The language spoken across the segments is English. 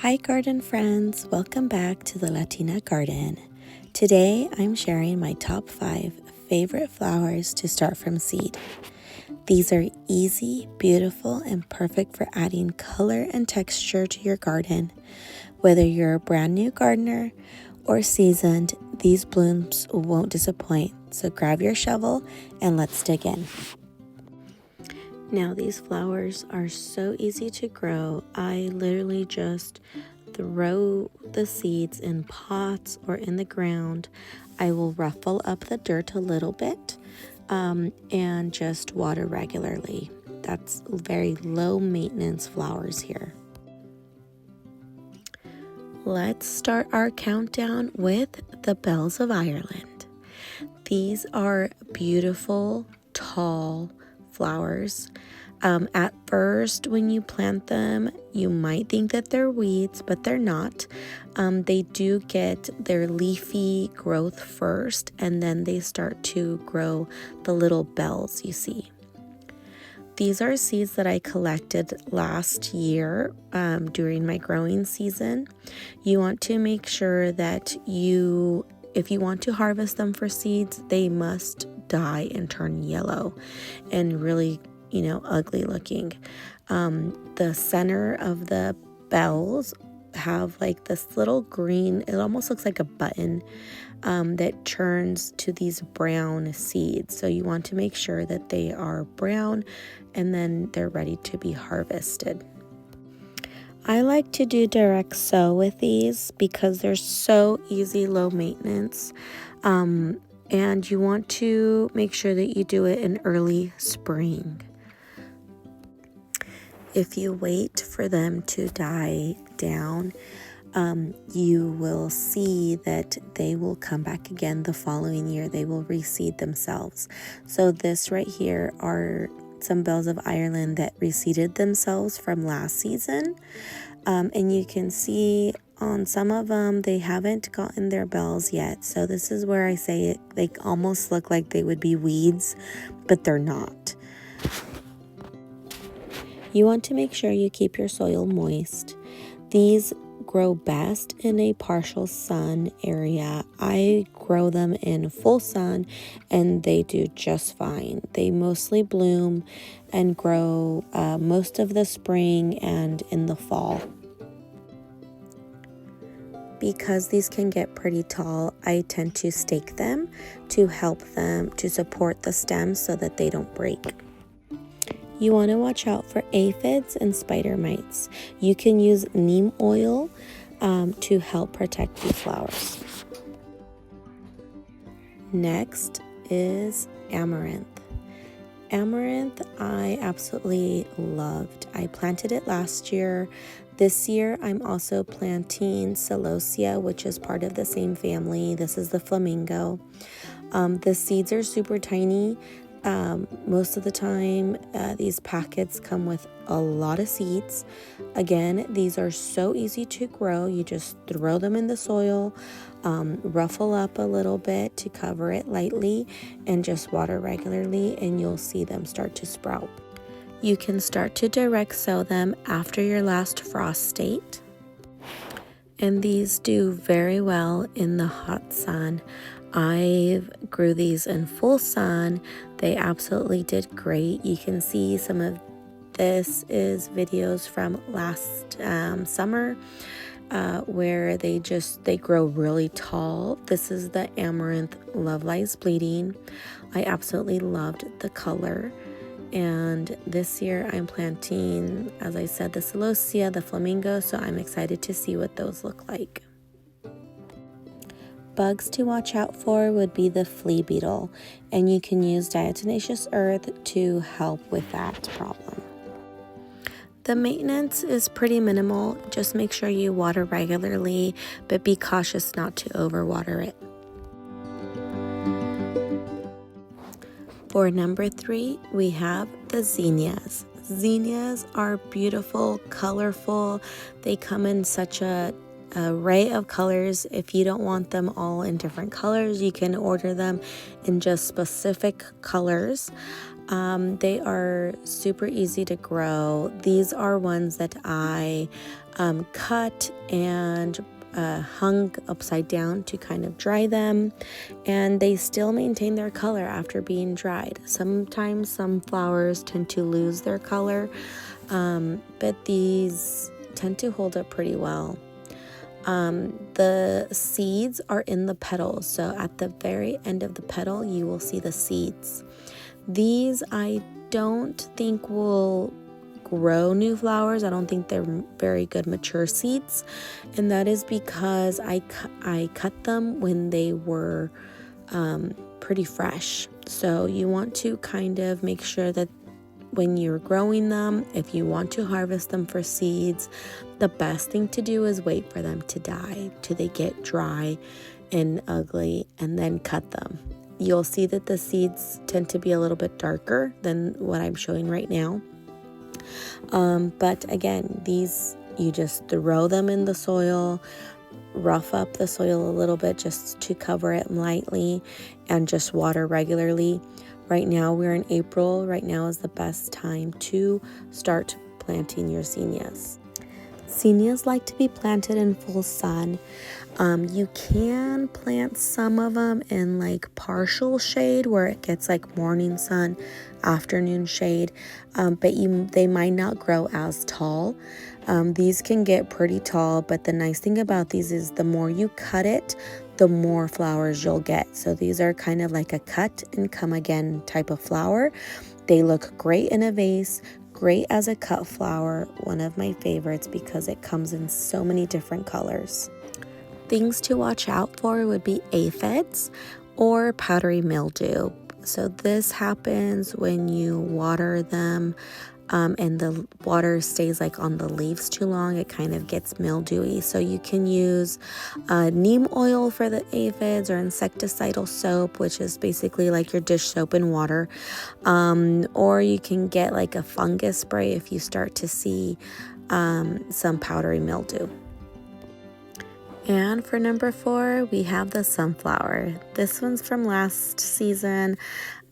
Hi garden friends, welcome back to the Latina garden. Today I'm sharing my top 5 favorite flowers to start from seed. These are easy, beautiful, and perfect for adding color and texture to your garden. Whether you're a brand new gardener or seasoned, these blooms won't disappoint. So grab your shovel and let's dig in. Now these flowers are so easy to grow. I literally just throw the seeds in pots or in the ground. I will ruffle up the dirt a little bit and just water regularly. That's very low maintenance flowers here. Let's start our countdown with the bells of Ireland. These are beautiful, tall flowers. At first, when you plant them, you might think that they're weeds, but they're not. They do get their leafy growth first, and then they start to grow the little bells you see. These are seeds that I collected last year during my growing season. You want to make sure that if you want to harvest them for seeds, they must die and turn yellow and really, ugly looking. The center of the bells have like this little green, it almost looks like a button that turns to these brown seeds. So you want to make sure that they are brown and then they're ready to be harvested. I like to do direct sow with these because they're so easy, low maintenance. And you want to make sure that you do it in early spring. If you wait for them to die down, you will see that they will come back again the following year. They will reseed themselves. So this right here are some bells of Ireland that reseeded themselves from last season. And you can see on some of them, they haven't gotten their bells yet. So this is where I say it, they almost look like they would be weeds, but they're not. You want to make sure you keep your soil moist. These grow best in a partial sun area. I grow them in full sun and they do just fine. They mostly bloom and grow most of the spring and in the fall. Because these can get pretty tall, I tend to stake them to help them to support the stems so that they don't break. You want to watch out for aphids and spider mites. You can use neem oil to help protect these flowers. Next is Amaranth. Amaranth I absolutely loved. I planted it last year. This year I'm also planting Celosia, which is part of the same family. This is the flamingo. The seeds are super tiny. Most of the time, these packets come with a lot of seeds. Again, these are so easy to grow. You just throw them in the soil, ruffle up a little bit to cover it lightly, and just water regularly, and you'll see them start to sprout. You can start to direct sow them after your last frost state. And these do very well in the hot sun. I grew these in full sun. They absolutely did great. You can see some of this is videos from last summer where they grow really tall. This is the Amaranth Love Lies Bleeding. I absolutely loved the color. And this year I'm planting, as I said, the Celosia, the flamingo, so I'm excited to see what those look like. Bugs to watch out for would be the flea beetle, and you can use diatomaceous earth to help with that problem. The maintenance is pretty minimal. Just make sure you water regularly, but be cautious not to overwater it. For number 3, we have the Zinnias. Zinnias are beautiful, colorful. They come in such an array of colors. If you don't want them all in different colors, you can order them in just specific colors. They are super easy to grow. These are ones that I cut and hung upside down to kind of dry them, and they still maintain their color after being dried. Sometimes some flowers tend to lose their color, but these tend to hold up pretty well. The seeds are in the petals, so at the very end of the petal you will see the seeds. These I don't think will grow new flowers. I don't think they're very good mature seeds, and that is because I cut them when they were pretty fresh. So you want to kind of make sure that when you're growing them, if you want to harvest them for seeds, the best thing to do is wait for them to die till they get dry and ugly, and then cut them. You'll see that the seeds tend to be a little bit darker than what I'm showing right now. But again, these, you just throw them in the soil, rough up the soil a little bit just to cover it lightly, and just water regularly. Right now we're in April. Right now is the best time to start planting your zinnias. Zinnias like to be planted in full sun. You can plant some of them in like partial shade where it gets like morning sun, afternoon shade, but they might not grow as tall. These can get pretty tall, but the nice thing about these is the more you cut it, the more flowers you'll get. So these are kind of like a cut and come again type of flower. They look great in a vase, great as a cut flower, one of my favorites because it comes in so many different colors. Things to watch out for would be aphids or powdery mildew. So this happens when you water them and the water stays like on the leaves too long. It kind of gets mildewy. So you can use neem oil for the aphids, or insecticidal soap, which is basically like your dish soap and water. Or you can get like a fungus spray if you start to see some powdery mildew. And for number 4, we have the sunflower. This one's from last season,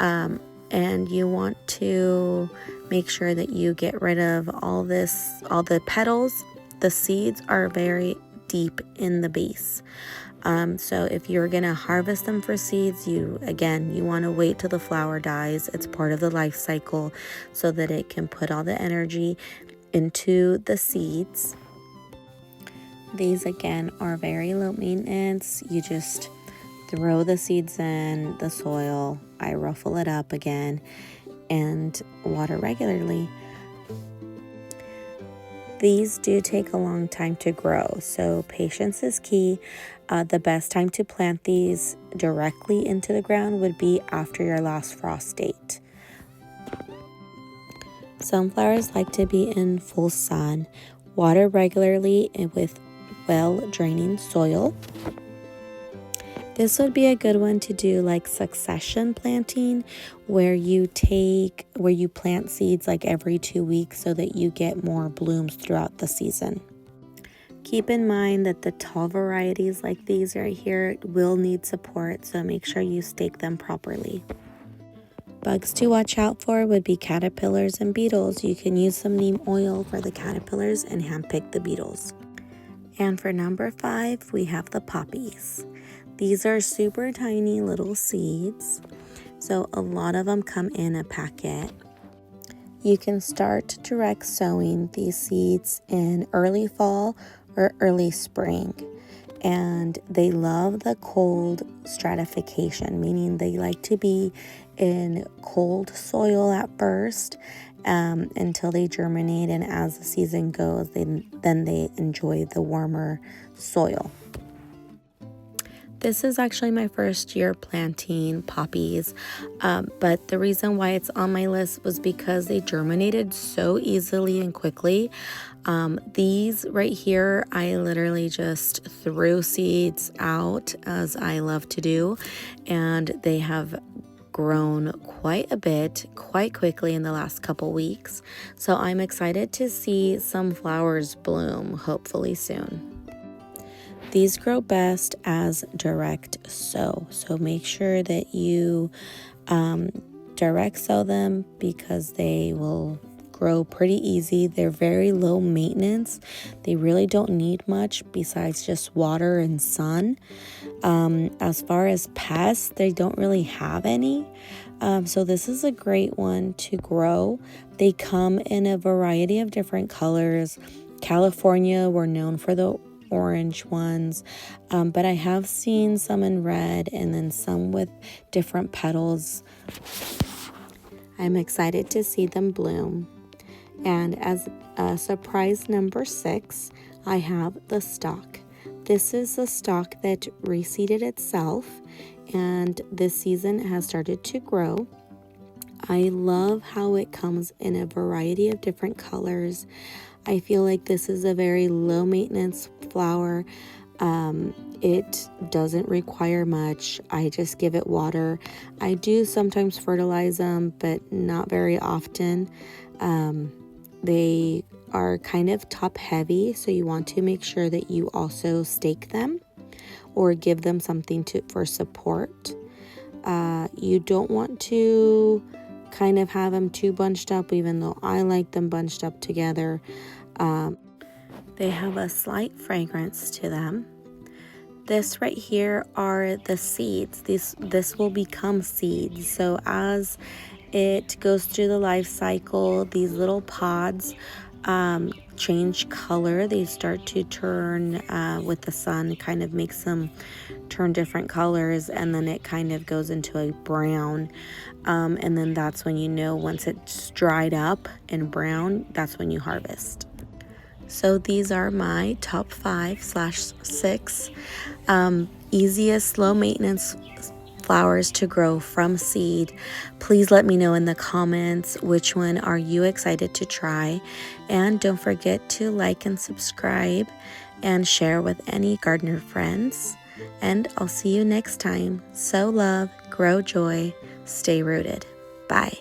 and you want to make sure that you get rid of all the petals. The seeds are very deep in the base. So if you're gonna harvest them for seeds, you want to wait till the flower dies. It's part of the life cycle so that it can put all the energy into the seeds. These again are very low maintenance. You just throw the seeds in the soil. I ruffle it up again and water regularly. These do take a long time to grow, so patience is key. The best time to plant these directly into the ground would be after your last frost date. Sunflowers like to be in full sun. Water regularly and with well-draining soil. This would be a good one to do like succession planting, where you plant seeds like every 2 weeks so that you get more blooms throughout the season. Keep in mind that the tall varieties like these right here will need support, so make sure you stake them properly. Bugs to watch out for would be caterpillars and beetles. You can use some neem oil for the caterpillars and handpick the beetles. And for number 5, we have the poppies. These are super tiny little seeds, so a lot of them come in a packet. You can start direct sowing these seeds in early fall or early spring. And they love the cold stratification, meaning they like to be in cold soil at first until they germinate, and as the season goes, then they enjoy the warmer soil. This is actually my first year planting poppies, but the reason why it's on my list was because they germinated so easily and quickly. These right here, I literally just threw seeds out, as I love to do, and they have grown quite a bit, quite quickly in the last couple weeks. So I'm excited to see some flowers bloom, hopefully soon. These grow best as direct sow, so make sure that you direct sow them because they will grow grow pretty easy. They're very low maintenance. They really don't need much besides just water and sun. As far as pests, they don't really have any. So this is a great one to grow. They come in a variety of different colors. California, we're known for the orange ones, but I have seen some in red and then some with different petals. I'm excited to see them bloom. And as a surprise number 6, I have the stalk. This is a stalk that reseeded itself, and this season has started to grow. I love how it comes in a variety of different colors. I feel like this is a very low maintenance flower. It doesn't require much. I just give it water. I do sometimes fertilize them, but not very often. They are kind of top heavy, so you want to make sure that you also stake them or give them something for support. You don't want to kind of have them too bunched up, even though I like them bunched up together. They have a slight fragrance to them. This right here are the seeds. This will become seeds. So as it goes through the life cycle, these little pods change color. They start to turn with the sun, kind of makes them turn different colors, and then it kind of goes into a brown. And then that's when you know, once it's dried up and brown, that's when you harvest. So these are my top 5/6 easiest low maintenance flowers to grow from seed. Please let me know in the comments which one are you excited to try, and don't forget to like and subscribe and share with any gardener friends. And I'll see you next time. Sow love, grow joy, stay rooted. Bye.